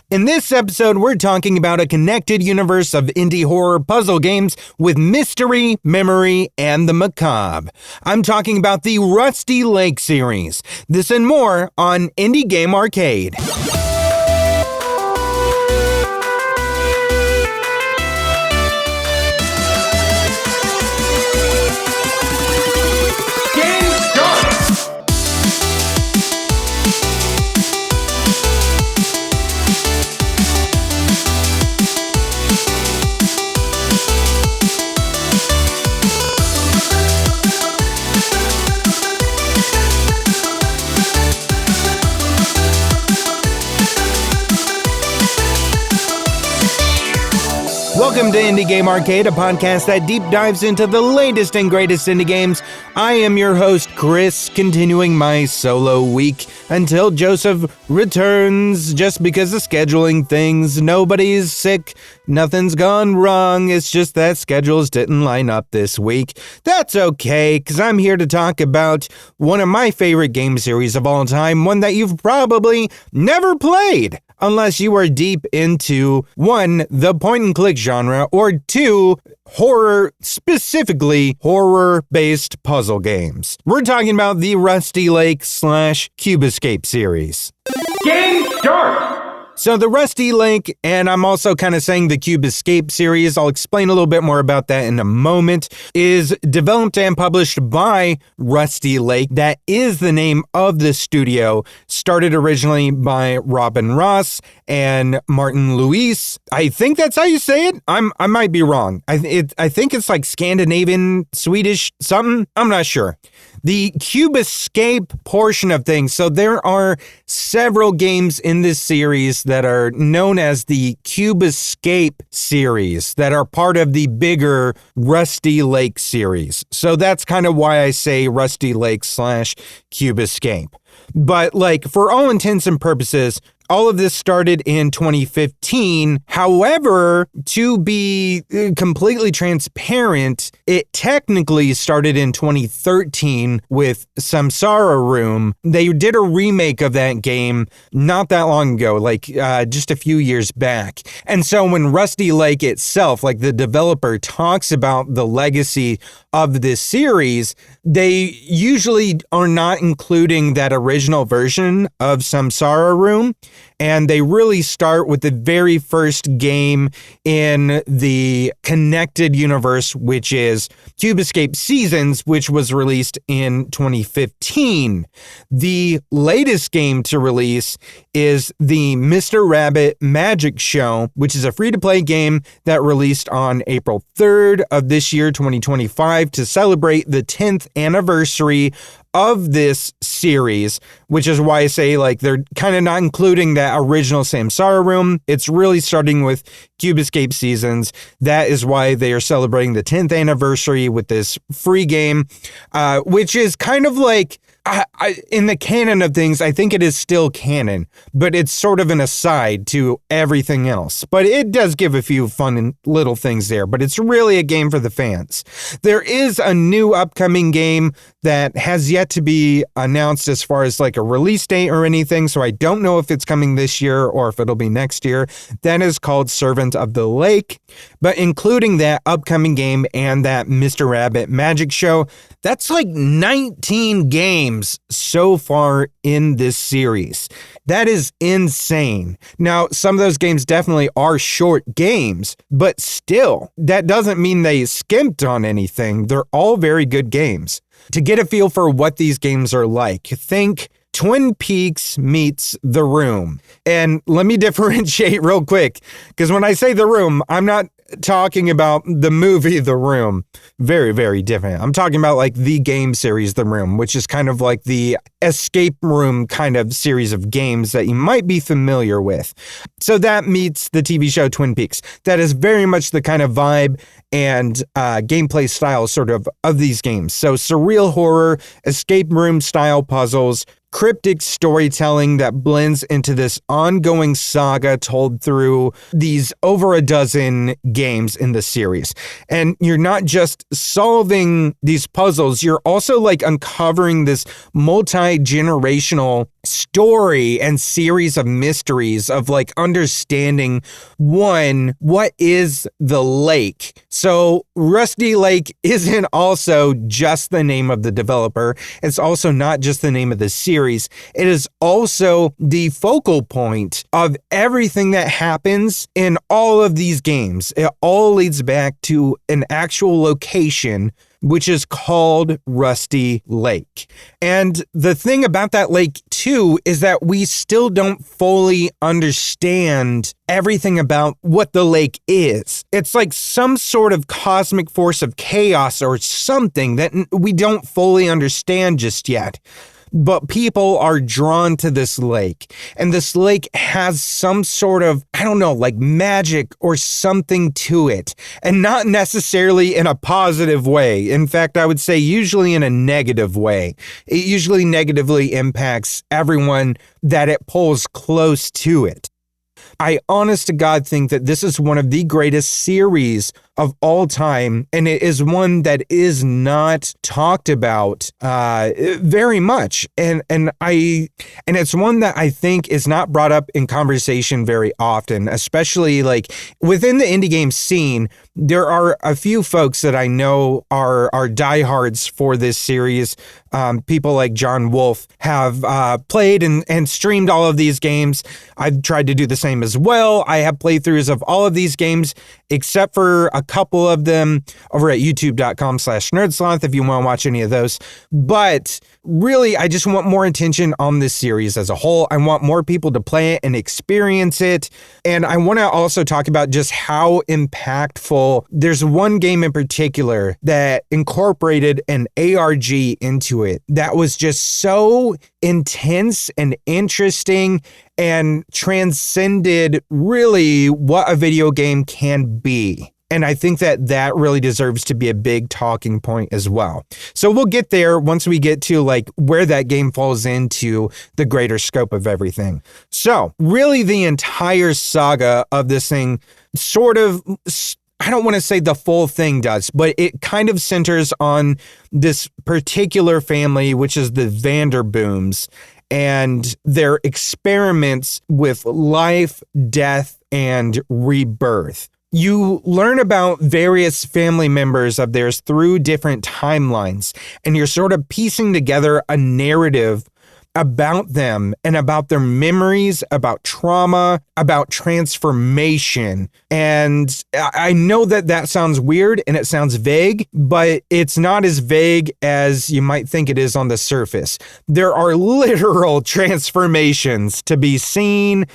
In this episode, we're talking about a connected universe of indie horror puzzle games with mystery, memory, and the macabre. I'm talking about the Rusty Lake series. This and more on Indie Game Arcade. Welcome to Indie Game Arcade, a podcast that deep dives into the latest and greatest indie games. I am your host, Chris, continuing my solo week until Joseph returns. Just because of scheduling things, nobody's sick, nothing's gone wrong, it's just that schedules didn't line up this week. That's okay, because I'm here to talk about one of my favorite game series of all time, one that you've probably never played. Unless you are deep into, 1, the point-and-click genre, or 2, horror, specifically horror-based puzzle games. We're talking about the Rusty Lake / Cube Escape series. Game start! So the Rusty Lake, and I'm also kind of saying the Cube Escape series, I'll explain a little bit more about that in a moment, is developed and published by Rusty Lake. That is the name of the studio. Started originally by Robin Ross and Martin Luis. I think that's how you say it. I might be wrong. I think it's like Scandinavian, Swedish, something. I'm not sure. The Cube Escape portion of things. So there are several games in this series that are known as the Cube Escape series that are part of the bigger Rusty Lake series. So that's kind of why I say Rusty Lake / Cube Escape. But like for all intents and purposes, all of this started in 2015. However, to be completely transparent, it technically started in 2013 with Samsara Room. They did a remake of that game not that long ago, just a few years back. And so when Rusty Lake itself, like the developer, talks about the legacy of this series, they usually are not including that original version of Samsara Room. And they really start with the very first game in the connected universe, which is Cube Escape Seasons, which was released in 2015. The latest game to release is the Mr. Rabbit Magic Show, which is a free-to-play game that released on April 3rd of this year, 2025, to celebrate the 10th anniversary of this series, which is why I say they're kind of not including that original Samsara Room. It's really starting with Cube Escape Seasons. That is why they are celebrating the 10th anniversary with this free game, which is kind of like, in the canon of things, I think it is still canon, but it's sort of an aside to everything else. But it does give a few fun little things there, but it's really a game for the fans. There is a new upcoming game that has yet to be announced as far as like a release date or anything, so I don't know if it's coming this year or if it'll be next year. That is called Servant of the Lake. But including that upcoming game and that Mr. Rabbit Magic Show, that's like 19 games so far in this series. That is insane. Now, some of those games definitely are short games, but still, that doesn't mean they skimped on anything. They're all very good games. To get a feel for what these games are like, think Twin Peaks meets The Room. And let me differentiate real quick, because when I say The Room, I'm not talking about the movie The Room. Very, very different. I'm talking about like the game series The Room, which is kind of like the escape room kind of series of games that you might be familiar with. So that meets the TV show Twin Peaks. That is very much the kind of vibe and gameplay style sort of these games. So surreal horror, escape room style puzzles, cryptic storytelling that blends into this ongoing saga told through these over a dozen games in the series. And you're not just solving these puzzles, you're also like uncovering this multi-generational story and series of mysteries of like understanding, one, what is the lake? So Rusty Lake isn't also just the name of the developer. It's also not just the name of the series. It is also the focal point of everything that happens in all of these games. It all leads back to an actual location, which is called Rusty Lake. And the thing about that lake, too, is that we still don't fully understand everything about what the lake is. It's like some sort of cosmic force of chaos or something that we don't fully understand just yet. But people are drawn to this lake, and this lake has some sort of, I don't know, like magic or something to it, and not necessarily in a positive way. In fact, I would say usually in a negative way. It usually negatively impacts everyone that it pulls close to it. I honest to God think that this is one of the greatest series of all time, and it is one that is not talked about very much, and it's one that I think is not brought up in conversation very often, especially like within the indie game scene. There are a few folks that I know are diehards for this series. People like John Wolf have played and streamed all of these games. I've tried to do the same as well. I have playthroughs of all of these games, except for a couple of them over at youtube.com/nerdsloth if you want to watch any of those. But really, I just want more attention on this series as a whole. I want more people to play it and experience it. And I want to also talk about just how impactful. There's one game in particular that incorporated an ARG into it that was just so intense and interesting and transcended really what a video game can be. And I think that really deserves to be a big talking point as well. So we'll get there once we get to like where that game falls into the greater scope of everything. So really the entire saga of this thing sort of, I don't want to say the full thing does, but it kind of centers on this particular family, which is the Vanderbooms, and their experiments with life, death, and rebirth. You learn about various family members of theirs through different timelines, and you're sort of piecing together a narrative about them and about their memories, about trauma, about transformation. And I know that sounds weird and it sounds vague, but it's not as vague as you might think it is on the surface. There are literal transformations to be seen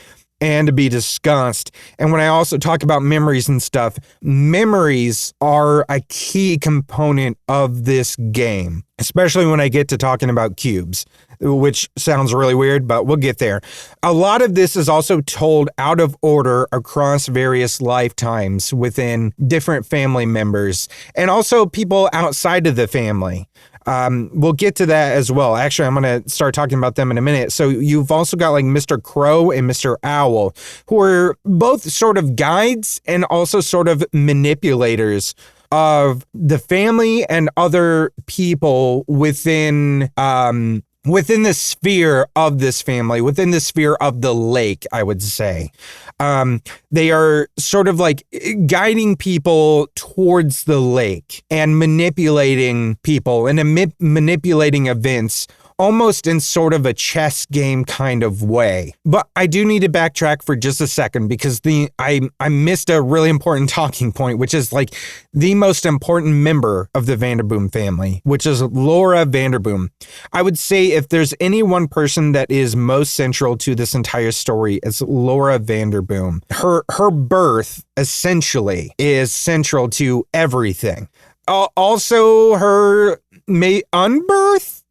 and to be discussed. And when I also talk about memories and stuff, memories are a key component of this game, especially when I get to talking about cubes, which sounds really weird, but we'll get there. A lot of this is also told out of order across various lifetimes within different family members and also people outside of the family. We'll get to that as well. Actually, I'm going to start talking about them in a minute. So you've also got like Mr. Crow and Mr. Owl, who are both sort of guides and also sort of manipulators of the family and other people within the sphere of this family, within the sphere of the lake, I would say. They are sort of like guiding people towards the lake and manipulating people and manipulating events almost in sort of a chess game kind of way. But I do need to backtrack for just a second because I missed a really important talking point, which is like the most important member of the Vanderboom family, which is Laura Vanderboom. I would say if there's any one person that is most central to this entire story, it's Laura Vanderboom. Her birth essentially is central to everything. Also her unbirth,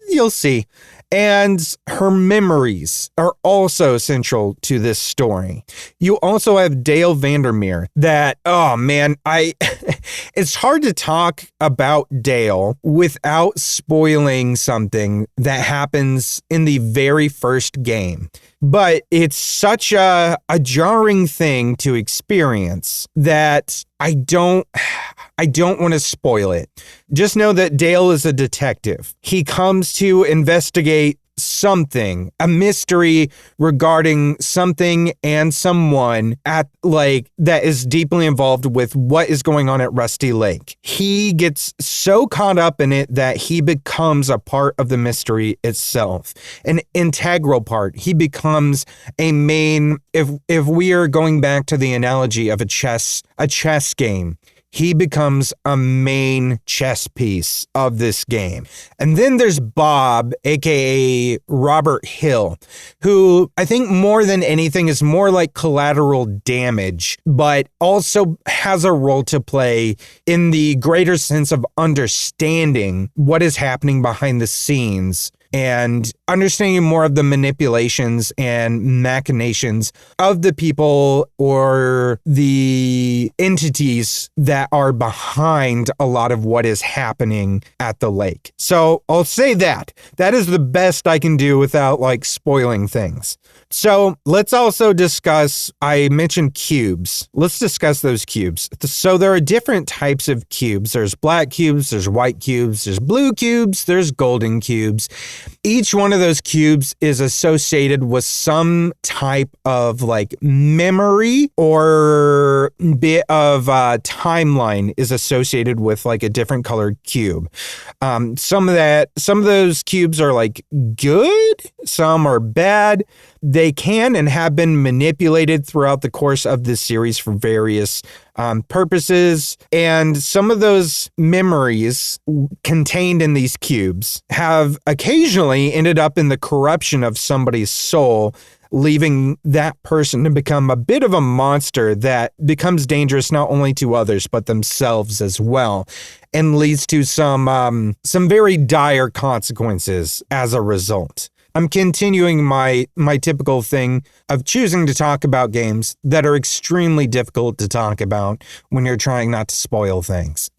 you'll see. And her memories are also central to this story. You also have Dale Vandermeer that, oh man, it's hard to talk about Dale without spoiling something that happens in the very first game. But it's such a jarring thing to experience that I don't want to spoil it. Just know that Dale is a detective. He comes to investigate something, a mystery regarding something and someone at that is deeply involved with what is going on at Rusty Lake. He gets so caught up in it that he becomes a part of the mystery itself, an integral part. He becomes a main, if we are going back to the analogy of a chess game, he becomes a main chess piece of this game. And then there's Bob, aka Robert Hill, who I think more than anything is more like collateral damage, but also has a role to play in the greater sense of understanding what is happening behind the scenes and understanding more of the manipulations and machinations of the people or the entities that are behind a lot of what is happening at the lake. So I'll say that is the best I can do without spoiling things. So let's also discuss, I mentioned cubes. Let's discuss those cubes. So there are different types of cubes. There's black cubes, there's white cubes, there's blue cubes, there's golden cubes. Each one of those cubes is associated with some type of memory or bit of timeline is associated with a different colored cube. Some of those cubes are good, some are bad. They can and have been manipulated throughout the course of this series for various purposes. And some of those memories contained in these cubes have occasionally ended up in the corruption of somebody's soul, leaving that person to become a bit of a monster that becomes dangerous not only to others, but themselves as well, and leads to some very dire consequences as a result. I'm continuing my typical thing of choosing to talk about games that are extremely difficult to talk about when you're trying not to spoil things.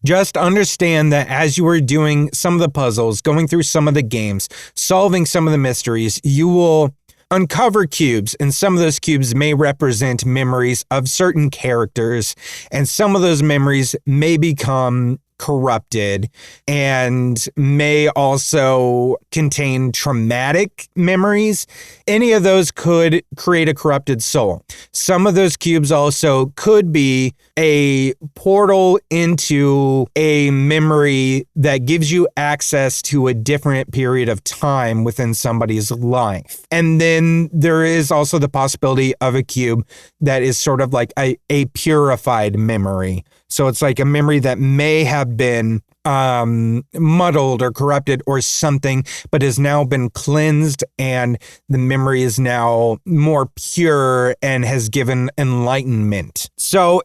Just understand that as you are doing some of the puzzles, going through some of the games, solving some of the mysteries, you will uncover cubes, and some of those cubes may represent memories of certain characters, and some of those memories may become corrupted and may also contain traumatic memories. Any of those could create a corrupted soul. Some of those cubes also could be a portal into a memory that gives you access to a different period of time within somebody's life. And then there is also the possibility of a cube that is sort of like a purified memory. So it's like a memory that may have been muddled or corrupted or something, but has now been cleansed, and the memory is now more pure and has given enlightenment. So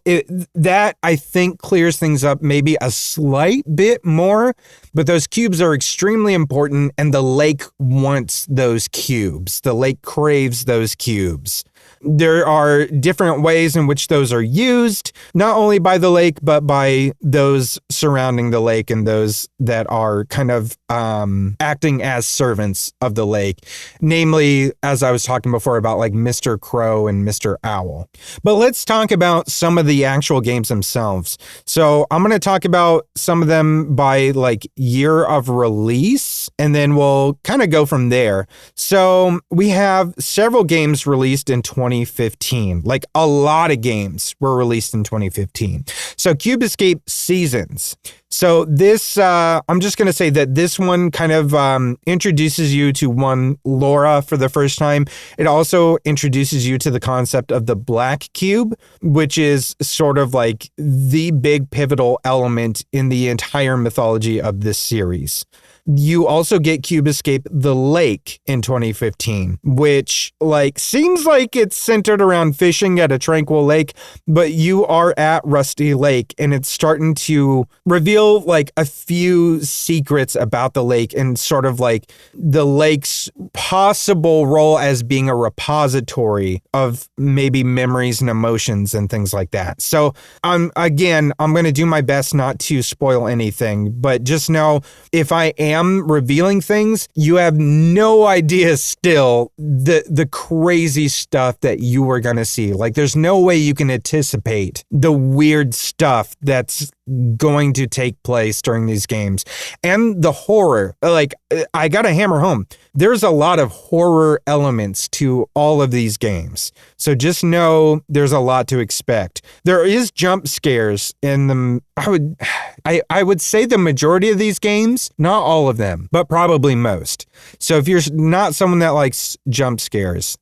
that I think clears things up maybe a slight bit more, but those cubes are extremely important, and the lake wants those cubes. The lake craves those cubes. There are different ways in which those are used, not only by the lake, but by those surrounding the lake and those that are kind of acting as servants of the lake. Namely, as I was talking before about Mr. Crow and Mr. Owl. But let's talk about some of the actual games themselves. So I'm going to talk about some of them by year of release, and then we'll kind of go from there. So we have several games released in 2015. A lot of games were released in 2015. So Cube Escape Seasons. So this, I'm just going to say that this one kind of introduces you to one Laura for the first time. It also introduces you to the concept of the black cube, which is sort of the big pivotal element in the entire mythology of this series. You also get Cube Escape the Lake in 2015, which seems like it's centered around fishing at a tranquil lake, but you are at Rusty Lake, and it's starting to reveal a few secrets about the lake and sort of the lake's possible role as being a repository of maybe memories and emotions and things like that. So I'm going to do my best not to spoil anything, but just know if I am am revealing things, you have no idea still the crazy stuff that you are going to see. Like, there's no way you can anticipate the weird stuff that's going to take place during these games. And the horror, like, I gotta hammer home, there's a lot of horror elements to all of these games. So just know there's a lot to expect. There is jump scares in them. I would say the majority of these games, not all of them, but probably most. So if you're not someone that likes jump scares,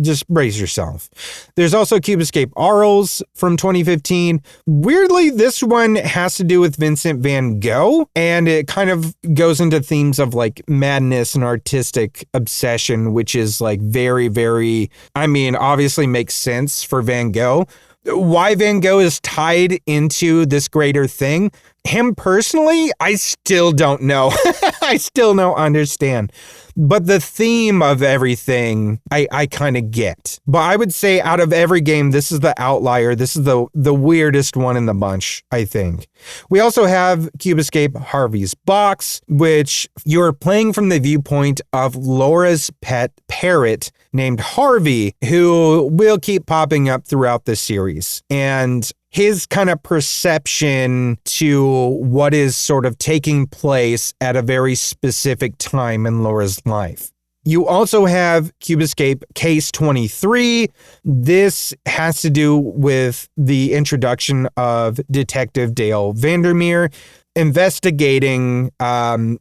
just brace yourself. There's also Cube Escape Arls from 2015. Weirdly, this one has to do with Vincent van Gogh, and it kind of goes into themes of like madness and artistic obsession, which is like very, very, obviously makes sense for Van Gogh. Why Van Gogh is tied into this greater thing, him personally, I still don't know. I still don't understand. But the theme of everything, I kind of get. But I would say out of every game, this is the outlier. This is the weirdest one in the bunch, I think. We also have Cube Escape Harvey's Box, which you're playing from the viewpoint of Laura's pet parrot named Harvey, who will keep popping up throughout the series. And his kind of perception to what is sort of taking place at a very specific time in Laura's life. You also have Cube Escape Case 23. This has to do with the introduction of Detective Dale Vandermeer, investigating,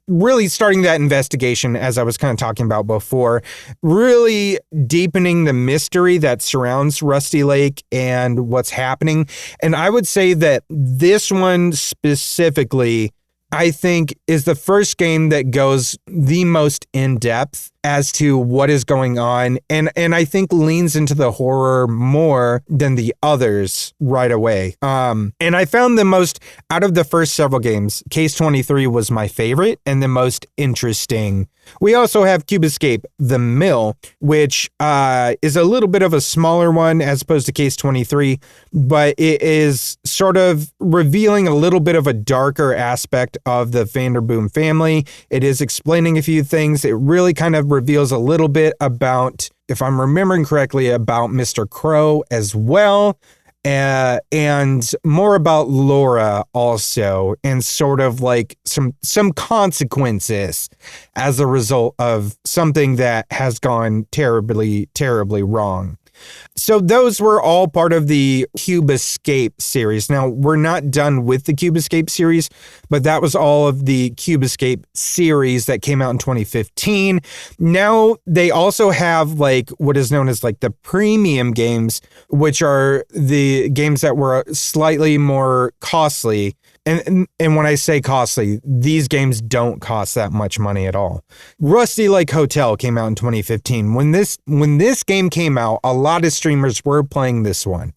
really starting that investigation, as I was kind of talking about before, really deepening the mystery that surrounds Rusty Lake and what's happening. And I would say that this one specifically, I think, is the first game that goes the most in depth as to what is going on, and I think leans into the horror more than the others right away. And I found the most, out of the first several games, Case 23 was my favorite and the most interesting. We also have Cube Escape The Mill, which is a little bit of a smaller one as opposed to Case 23, but it is sort of revealing a little bit of a darker aspect of the Vanderboom family. It is explaining a few things. It really kind of reveals a little bit about, if I'm remembering correctly, about Mr. Crow as well, and more about Laura also, and sort of like some consequences as a result of something that has gone terribly, terribly wrong. So those were all part of the Cube Escape series. Now, we're not done with the Cube Escape series, but that was all of the Cube Escape series that came out in 2015. Now, they also have like what is known as like the premium games, which are the games that were slightly more costly. And when I say costly, these games don't cost that much money at all. Rusty Lake Hotel came out in 2015. When this game came out, a lot of streamers were playing this one.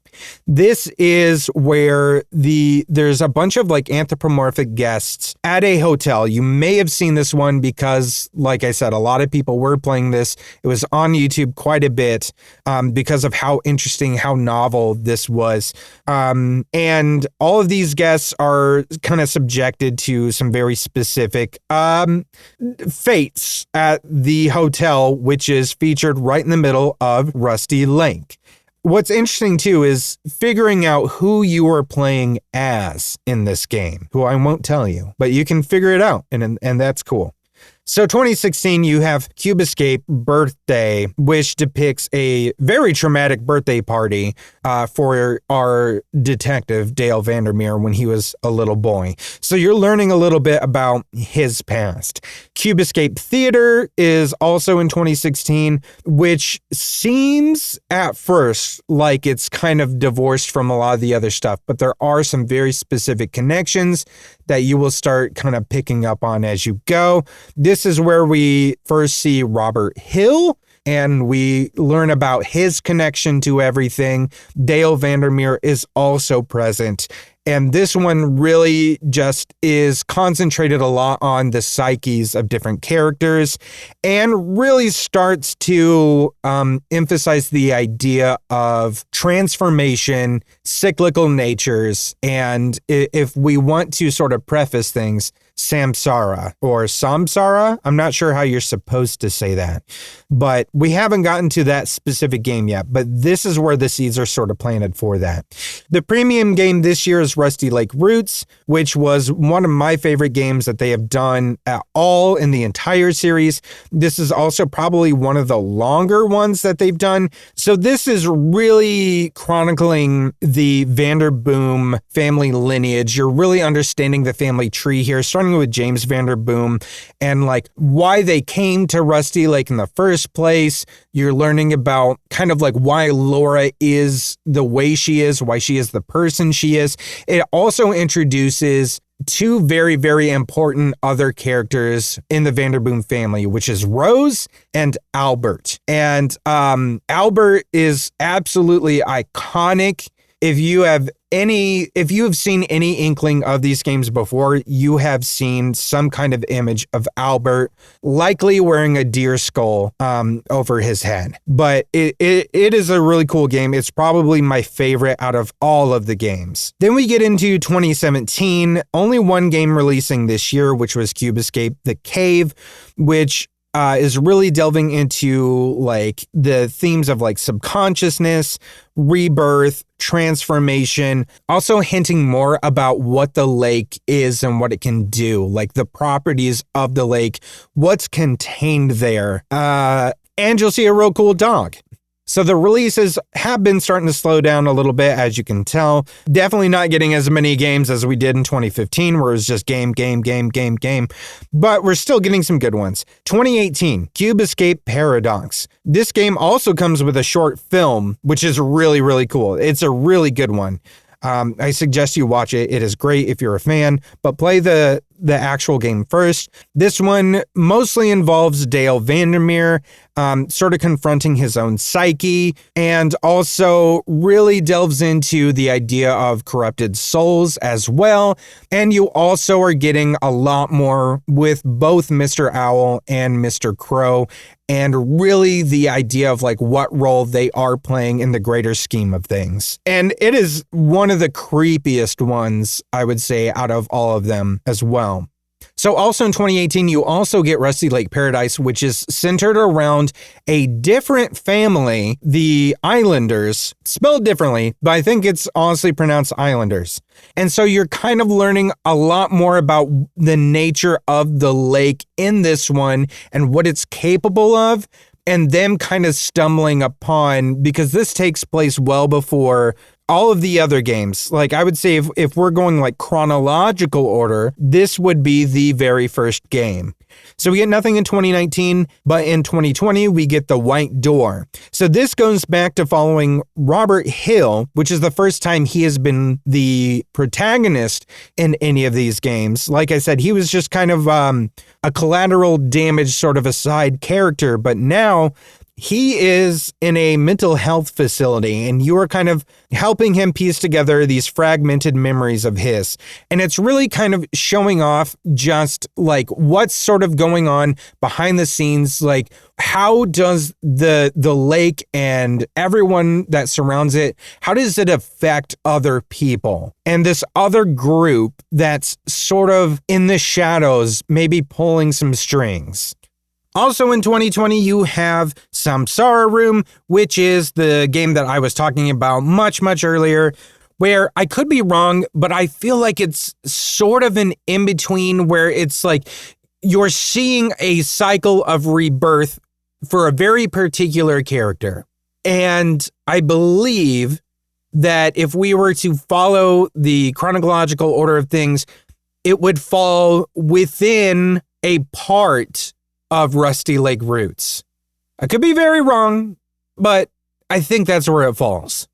This is where there's a bunch of like anthropomorphic guests at a hotel. You may have seen this one because, like I said, a lot of people were playing this. It was on YouTube quite a bit because of how interesting, how novel this was. And all of these guests are kind of subjected to some very specific fates at the hotel, which is featured right in the middle of Rusty Lake. What's interesting, too, is figuring out who you are playing as in this game, who I won't tell you, but you can figure it out, and that's cool. So 2016, you have Cube Escape Birthday, which depicts a very traumatic birthday party for our detective, Dale Vandermeer, when he was a little boy. So you're learning a little bit about his past. Cube Escape Theater is also in 2016, which seems at first like it's kind of divorced from a lot of the other stuff, but there are some very specific connections that you will start kind of picking up on as you go. This is where we first see Robert Hill, and we learn about his connection to everything. Dale Vandermeer is also present. And this one really just is concentrated a lot on the psyches of different characters and really starts to emphasize the idea of transformation, cyclical natures. And if we want to sort of preface things, Samsara or Samsara. I'm not sure how you're supposed to say that, but we haven't gotten to that specific game yet, but this is where the seeds are sort of planted for that. The premium game this year is Rusty Lake Roots, which was one of my favorite games that they have done at all in the entire series. This is also probably one of the longer ones that they've done. So this is really chronicling the Vanderboom family lineage. You're really understanding the family tree here, starting with James Vanderboom and like why they came to Rusty Lake in the first place. You're learning about kind of like why Laura is the way she is, why she is the person she is. It also introduces two very, very important other characters in the Vanderboom family, which is Rose and Albert. And Albert is absolutely iconic. If you have seen any inkling of these games before, you have seen some kind of image of Albert likely wearing a deer skull over his head. But it is a really cool game. It's probably my favorite out of all of the games. Then we get into 2017, only one game releasing this year, which was Cube Escape: The Cave, which is really delving into like the themes of like subconsciousness, rebirth, transformation, also hinting more about what the lake is and what it can do, like the properties of the lake, what's contained there. And you'll see a real cool dog. So the releases have been starting to slow down a little bit, as you can tell. Definitely not getting as many games as we did in 2015, where it was just game. But we're still getting some good ones. 2018, Cube Escape Paradox. This game also comes with a short film, which is really, really cool. It's a really good one. I suggest you watch it. It is great if you're a fan, but play the actual game first. This one mostly involves Dale Vandermeer, sort of confronting his own psyche, and also really delves into the idea of corrupted souls as well. And you also are getting a lot more with both Mr. Owl and Mr. Crow, and really the idea of like what role they are playing in the greater scheme of things. And it is one of the creepiest ones, I would say, out of all of them as well. So also in 2018, you also get Rusty Lake Paradise, which is centered around a different family, the Islanders, spelled differently, but I think it's honestly pronounced Islanders. And so you're kind of learning a lot more about the nature of the lake in this one and what it's capable of, and them kind of stumbling upon, because this takes place well before all of the other games. Like I would say if we're going like chronological order, this would be the very first game. So we get nothing in 2019, but in 2020, we get The White Door. So this goes back to following Robert Hill, which is the first time he has been the protagonist in any of these games. Like I said, he was just kind of a collateral damage sort of a side character, but now he is in a mental health facility and you are kind of helping him piece together these fragmented memories of his. And it's really kind of showing off just like what's sort of going on behind the scenes. Like how does the lake and everyone that surrounds it, how does it affect other people? And this other group that's sort of in the shadows, maybe pulling some strings. Also in 2020, you have Samsara Room, which is the game that I was talking about much earlier, where I could be wrong, but I feel like it's sort of an in-between where it's like you're seeing a cycle of rebirth for a very particular character. And I believe that if we were to follow the chronological order of things, it would fall within a part of Rusty Lake Roots. I could be very wrong, but I think that's where it falls.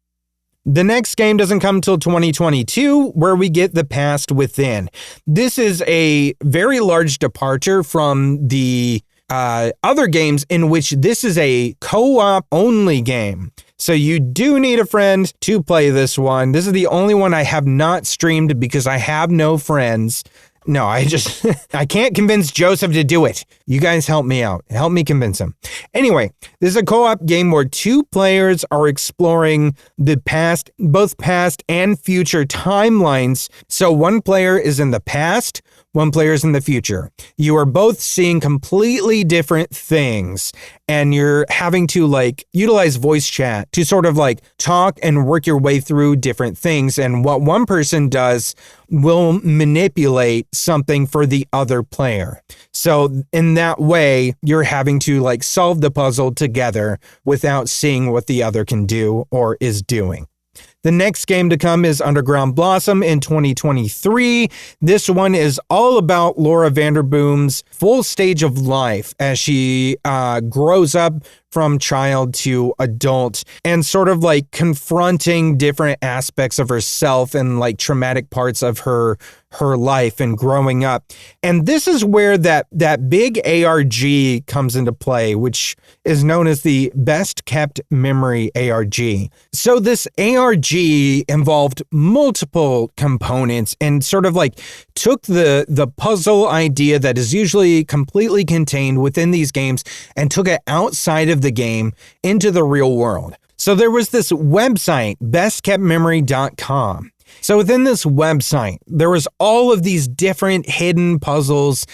The next game doesn't come till 2022, where we get The Past Within. This is a very large departure from the other games in which this is a co-op only game. So you do need a friend to play this one. This is the only one I have not streamed because I have no friends. No, I can't convince Joseph to do it. You guys help me out. Help me convince him. Anyway, this is a co-op game where two players are exploring the past, both past and future timelines. So one player is in the past, one player is in the future. You are both seeing completely different things, and you're having to like utilize voice chat to sort of like talk and work your way through different things. And what one person does will manipulate something for the other player. So in that way, you're having to like solve the puzzle together without seeing what the other can do or is doing. The next game to come is Underground Blossom in 2023. This one is all about Laura Vanderboom's full stage of life as she grows up from child to adult and sort of like confronting different aspects of herself and like traumatic parts of her life and growing up. And this is where that big ARG comes into play, which is known as the Best Kept Memory ARG. So this ARG involved multiple components and sort of like took the puzzle idea that is usually completely contained within these games and took it outside of the game into the real world. So there was this website, bestkeptmemory.com. So within this website, there was all of these different hidden puzzles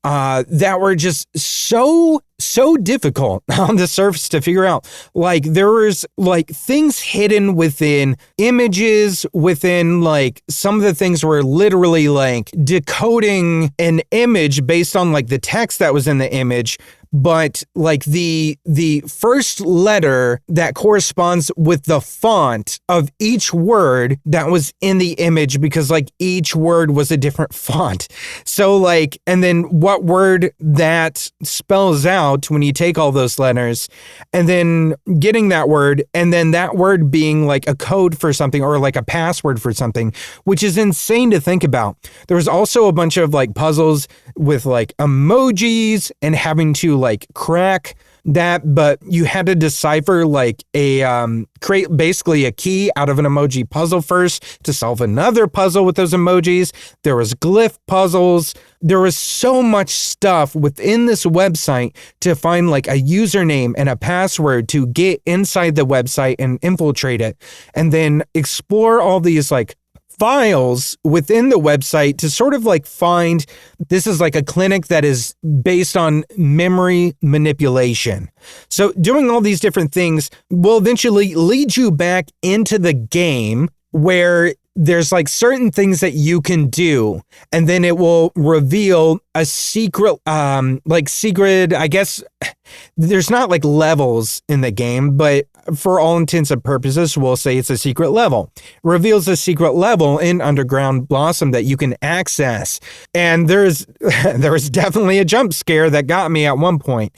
that were just so difficult on the surface to figure out. Like there was like things hidden within images, within like some of the things were literally like decoding an image based on like the text that was in the image. But like the first letter that corresponds with the font of each word that was in the image, because like each word was a different font. So like, and then what word that spells out when you take all those letters and then getting that word and then that word being like a code for something or like a password for something, which is insane to think about. There was also a bunch of like puzzles with like emojis and having to like crack that, but you had to decipher like create basically a key out of an emoji puzzle first to solve another puzzle with those emojis. There was glyph puzzles. There was so much stuff within this website to find like a username and a password to get inside the website and infiltrate it, and then explore all these like files within the website to sort of like find this is like a clinic that is based on memory manipulation. So doing all these different things will eventually lead you back into the game where there's like certain things that you can do, and then it will reveal a secret, I guess there's not like levels in the game, but for all intents and purposes, we'll say it's a secret level. Reveals a secret level in Underground Blossom that you can access. And there was definitely a jump scare that got me at one point.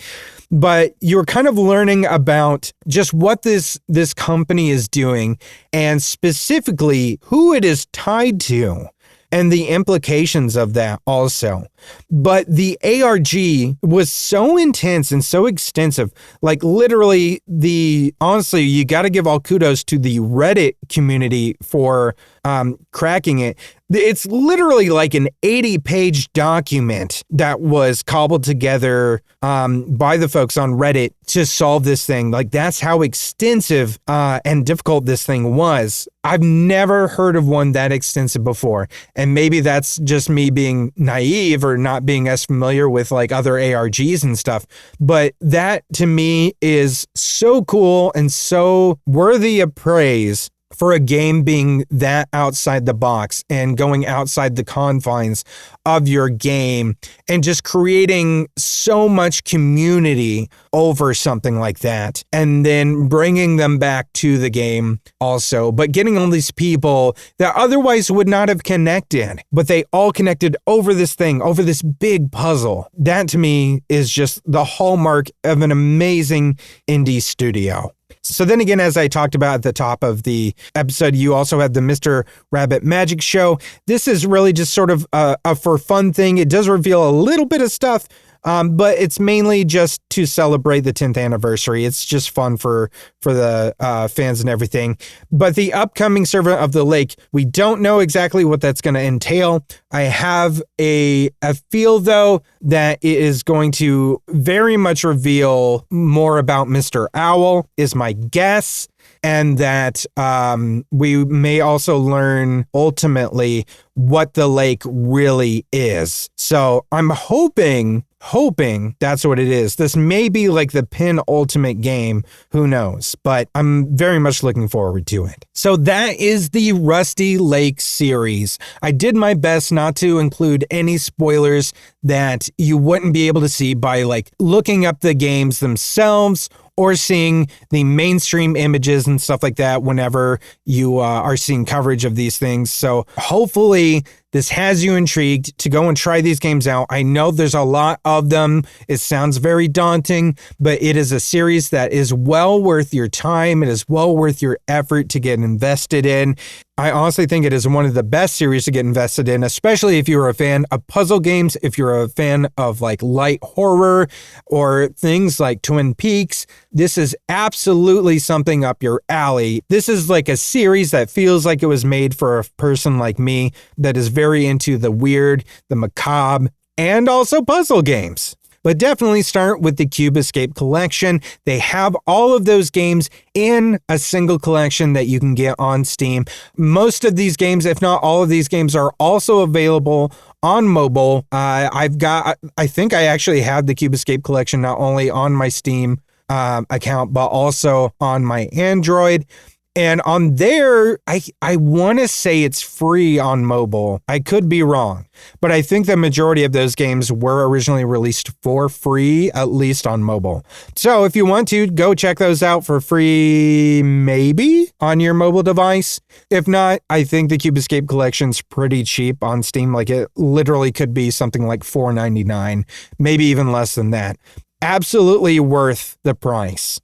But you're kind of learning about just what this company is doing and specifically who it is tied to and the implications of that also. But the ARG was so intense and so extensive, like literally honestly, you got to give all kudos to the Reddit community for cracking it. It's literally like an 80-page document that was cobbled together by the folks on Reddit to solve this thing. Like that's how extensive and difficult this thing was. I've never heard of one that extensive before. And maybe that's just me being naive or not being as familiar with like other ARGs and stuff. But that to me is so cool and so worthy of praise for a game being that outside the box and going outside the confines of your game and just creating so much community over something like that, and then bringing them back to the game also, but getting all these people that otherwise would not have connected, but they all connected over this thing, over this big puzzle. That to me is just the hallmark of an amazing indie studio. So then again, as I talked about at the top of the episode, you also have the Mr. Rabbit Magic Show. This is really just sort of a for fun thing. It does reveal a little bit of stuff, but it's mainly just to celebrate the 10th anniversary. It's just fun for the fans and everything. But the upcoming Servant of the Lake, we don't know exactly what that's going to entail. I have a feel, though, that it is going to very much reveal more about Mr. Owl, is my guess. and that we may also learn ultimately what the lake really is. So I'm hoping that's what it is. This may be like the penultimate game, who knows, but I'm very much looking forward to it. So that is the Rusty Lake series. I did my best not to include any spoilers that you wouldn't be able to see by like looking up the games themselves or seeing the mainstream images and stuff like that whenever you are seeing coverage of these things. So hopefully this has you intrigued to go and try these games out. I know there's a lot of them. It sounds very daunting, but it is a series that is well worth your time. It is well worth your effort to get invested in. I honestly think it is one of the best series to get invested in, especially if you're a fan of puzzle games, if you're a fan of like light horror or things like Twin Peaks. This is absolutely something up your alley. This is like a series that feels like it was made for a person like me that is very into the weird, the macabre, and also puzzle games. But definitely start with the Cube Escape collection. They have all of those games in a single collection that you can get on Steam. Most of these games, if not all of these games, are also available on mobile. I think I actually have the Cube Escape collection not only on my Steam account, but also on my Android. And on there, I want to say it's free on mobile. I could be wrong, but I think the majority of those games were originally released for free, at least on mobile. So if you want to, go check those out for free, maybe on your mobile device. If not, I think the Cube Escape collection's pretty cheap on Steam. Like it literally could be something like $4.99, maybe even less than that. Absolutely worth the price.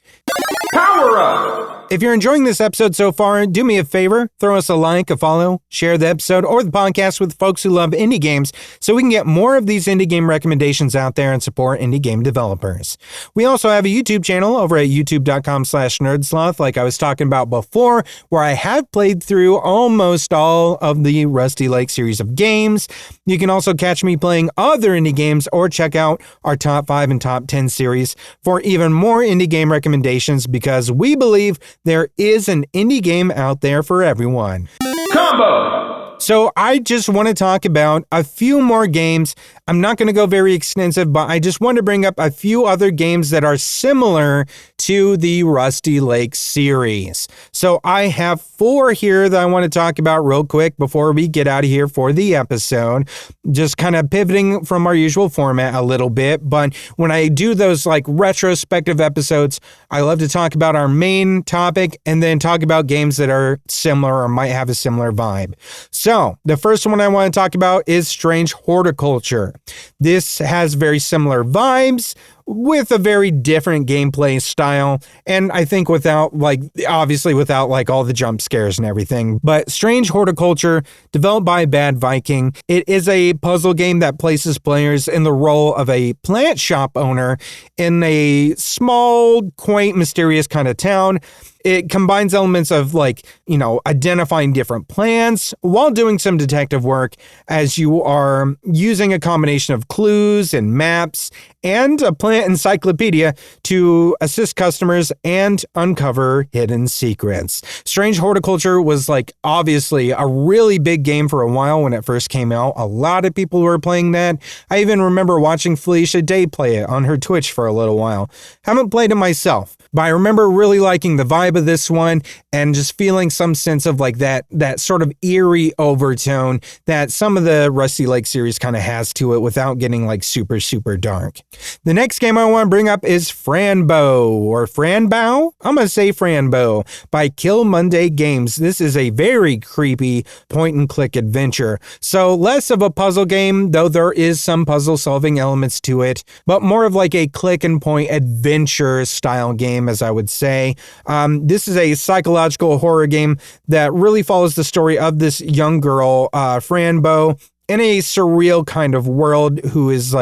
Power up! If you're enjoying this episode so far, do me a favor, throw us a like, a follow, share the episode or the podcast with folks who love indie games so we can get more of these indie game recommendations out there and support indie game developers. We also have a YouTube channel over at youtube.com/nerdsloth, like I was talking about before, where I have played through almost all of the Rusty Lake series of games. You can also catch me playing other indie games or check out our top 5 and top 10 series for even more indie game recommendations, because we believe there is an indie game out there for everyone. Combo! So I just want to talk about a few more games. I'm not going to go very extensive, but I just want to bring up a few other games that are similar to the Rusty Lake series. So I have 4 here that I want to talk about real quick before we get out of here for the episode. Just kind of pivoting from our usual format a little bit, but when I do those like retrospective episodes, I love to talk about our main topic and then talk about games that are similar or might have a similar vibe. So the first one I want to talk about is Strange Horticulture. This has very similar vibes with a very different gameplay style, and I think without all the jump scares and everything. But Strange Horticulture, developed by Bad Viking, it is a puzzle game that places players in the role of a plant shop owner in a small, quaint, mysterious kind of town. It combines elements of identifying different plants while doing some detective work, as you are using a combination of clues and maps and a plant encyclopedia to assist customers and uncover hidden secrets. Strange Horticulture was obviously a really big game for a while when it first came out. A lot of people were playing that. I even remember watching Felicia Day play it on her Twitch for a little while. Haven't played it myself, but I remember really liking the vibe of this one and just feeling some sense of that sort of eerie overtone that some of the Rusty Lake series kind of has to it without getting super, super dark. The next game I want to bring up is Fran Bow, or Fran Bow? I'm going to say Fran Bow, by Kill Monday Games. This is a very creepy point-and-click adventure. So less of a puzzle game, though there is some puzzle-solving elements to it, but more of a click-and-point adventure style game, as I would say. This is a psychological horror game that really follows the story of this young girl, Fran Bow, in a surreal kind of world, who is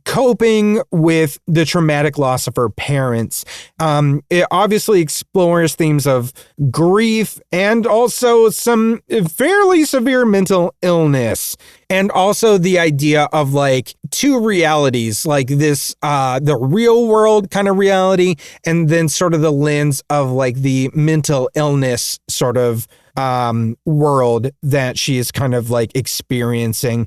coping with the traumatic loss of her parents. It obviously explores themes of grief and also some fairly severe mental illness. And also the idea of like two realities, like this, the real world kind of reality, and then sort of the lens of like the mental illness sort of world that she is kind of like experiencing.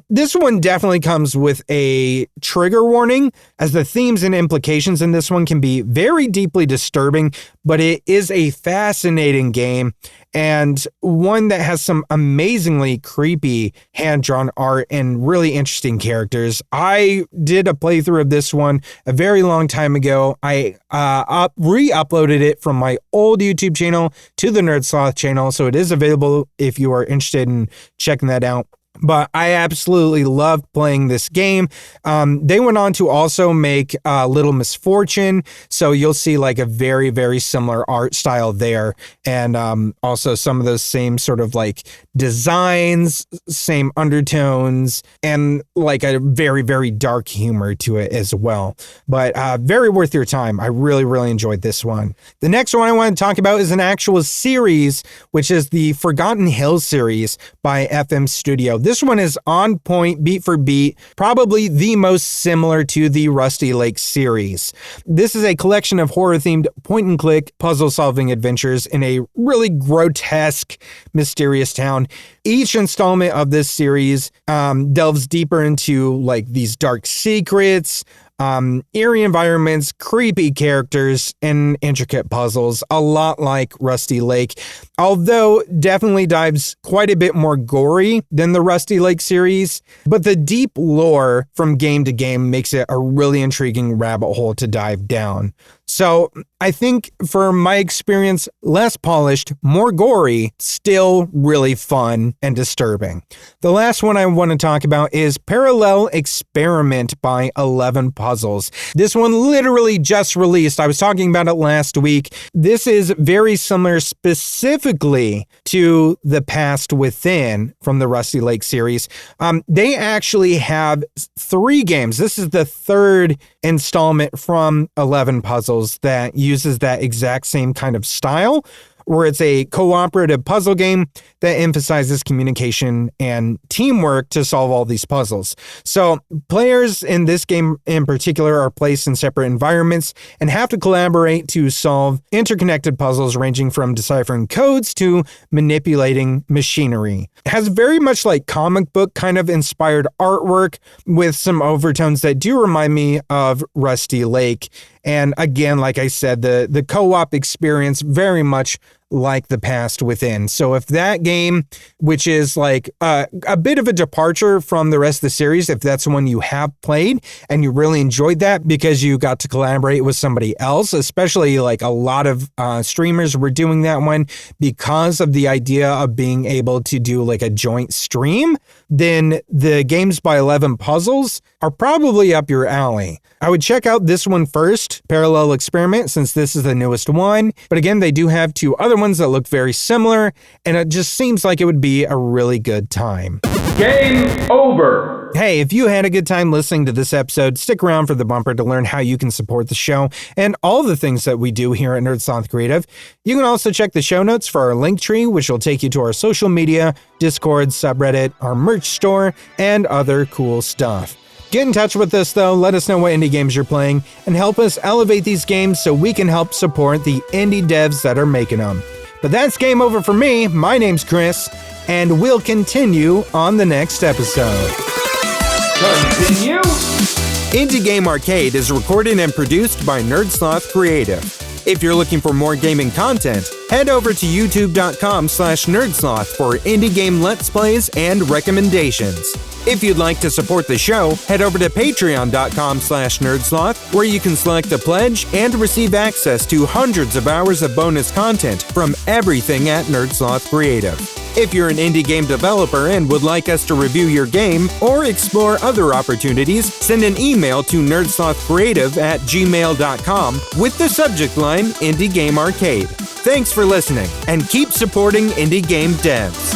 This one definitely comes with a trigger warning, as the themes and implications in this one can be very deeply disturbing, but it is a fascinating game and one that has some amazingly creepy hand-drawn art and really interesting characters. I did a playthrough of this one a very long time ago. I re-uploaded it from my old YouTube channel to the Nerd Sloth channel, so it is available if you are interested in checking that out. But I absolutely loved playing this game. They went on to also make Little Misfortune, so you'll see like a very, very similar art style there, and also some of those same sort of like designs, same undertones, and like a very, very dark humor to it as well. But very worth your time. I really, really enjoyed this one. The next one I want to talk about is an actual series, which is the Forgotten Hills series by FM Studio. This one is on point, beat for beat, probably the most similar to the Rusty Lake series. This is a collection of horror-themed point-and-click puzzle-solving adventures in a really grotesque, mysterious town. Each installment of this series delves deeper into like these dark secrets, eerie environments, creepy characters, and intricate puzzles, a lot like Rusty Lake, although definitely dives quite a bit more gory than the Rusty Lake series. But the deep lore from game to game makes it a really intriguing rabbit hole to dive down. So I think for my experience, less polished, more gory, still really fun and disturbing. The last one I want to talk about is Parallel Experiment by 11 Puzzles. This one literally just released. I was talking about it last week. This is very similar specifically to The Past Within from the Rusty Lake series. They actually have 3 games. This is the 3rd installment from 11 Puzzles that uses that exact same kind of style, where it's a cooperative puzzle game that emphasizes communication and teamwork to solve all these puzzles. So players in this game in particular are placed in separate environments and have to collaborate to solve interconnected puzzles ranging from deciphering codes to manipulating machinery. It has very much like comic book kind of inspired artwork with some overtones that do remind me of Rusty Lake. And again, like I said, the co-op experience very much like The Past Within. So if that game, which is like a bit of a departure from the rest of the series, if that's one you have played and you really enjoyed that because you got to collaborate with somebody else, especially like a lot of streamers were doing that one because of the idea of being able to do like a joint stream, then the games by 11 Puzzles are probably up your alley. I would check out this one first, Parallel Experiment, since this is the newest one. But again, they do have 2 other ones that look very similar, and it just seems like it would be a really good time. Game over. Hey, if you had a good time listening to this episode, stick around for the bumper to learn how you can support the show and all the things that we do here at Nerd Sloth Creative. You can also check the show notes for our link tree, which will take you to our social media, Discord, subreddit, our merch store, and other cool stuff. Get in touch with us though, let us know what indie games you're playing, and help us elevate these games so we can help support the indie devs that are making them. But that's game over for me. My name's Chris, and we'll continue on the next episode. Continue. Indie Game Arcade is recorded and produced by Nerd Sloth Creative. If you're looking for more gaming content, head over to youtube.com/nerdsloth for indie game let's plays and recommendations. If you'd like to support the show, head over to patreon.com/nerdsloth, where you can select a pledge and receive access to hundreds of hours of bonus content from everything at Nerd Sloth Creative. If you're an indie game developer and would like us to review your game or explore other opportunities, send an email to nerdslothcreative@gmail.com with the subject line Indie Game Arcade. Thanks for listening, and keep supporting indie game devs.